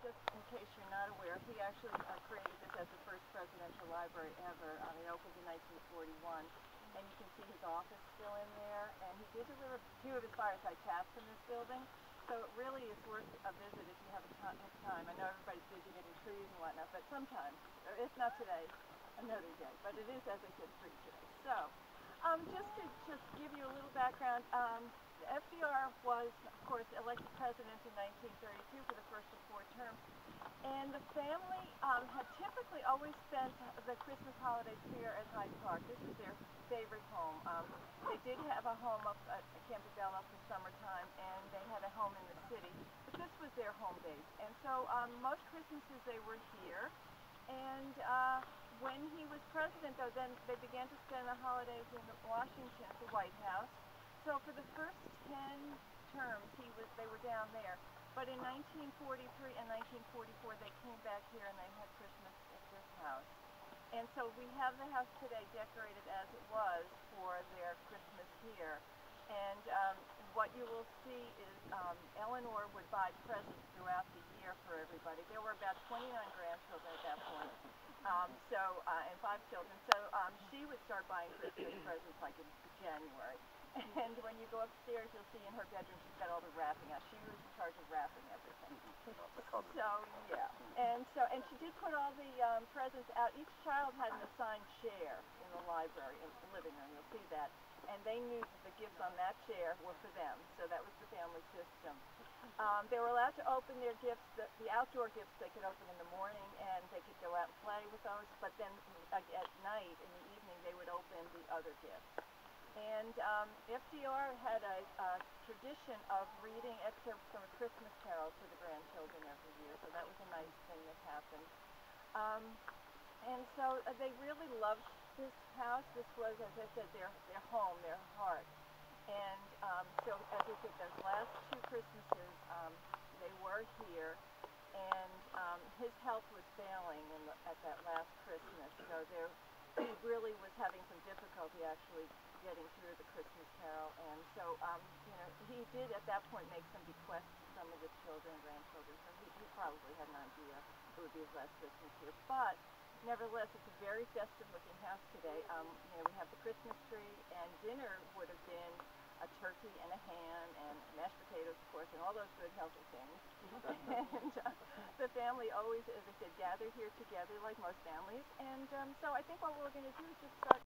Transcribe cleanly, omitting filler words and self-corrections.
just in case you're not aware, he actually created this as the first presidential library ever. It opened in 1941, and you can see his office still in there. And he did deliver 2 of his fireside chats in this building, so it really is worth a visit if you have time. I know everybody's busy getting trees and whatnot, but sometimes, if not today, another day. But it is, as I said, free today. So, just to give you a little background, FDR was, of course, elected president in 1932 for the first of 4 terms, and the family had typically always spent the Christmas holidays here at Hyde Park. This is their favorite home. They did have a home up at Campbell up in summertime, and they had a home in the city, but this was their home base. And so most Christmases they were here, and when he was president, though, then they began to spend the holidays in Washington at the White House. So for the first 10 terms, they were down there. But in 1943 and 1944, they came back here and they had Christmas at this house. And so we have the house today decorated as it was for their Christmas here. And what you will see is Eleanor would buy presents throughout the year for everybody. There were about 29 grandchildren at that point, and 5 children. So she would start buying Christmas presents like in January. And when you go upstairs, you'll see in her bedroom she's got all the wrapping out. She was in charge of wrapping everything. So yeah, and she did put all the presents out. Each child had an assigned chair in the library, in the living room. You'll see that, and they knew that the gifts on that chair were for them. So that was the family system. They were allowed to open their gifts, the outdoor gifts they could open in the morning, and they could go out and play with those. But then at night, in the evening, they would open the other gifts. And FDR had a tradition of reading excerpts from A Christmas Carol to the grandchildren every year, so that was a nice thing that happened. And so they really loved this house. This was, as I said, their home, their heart. And so, as I said, those last 2 Christmases, they were here, and his health was failing at that last Christmas, so he really was having some difficulty actually getting through the Christmas Carol, and so he did at that point make some bequests to some of his children and grandchildren, so he probably had an idea it would be his last Christmas here. But nevertheless, it's a very festive looking house today. We have the Christmas tree, and dinner would have been a turkey and a ham and mashed potatoes, of course, and all those good healthy things. And the family always, as I said, gather here together like most families, and so I think what we're going to do is just start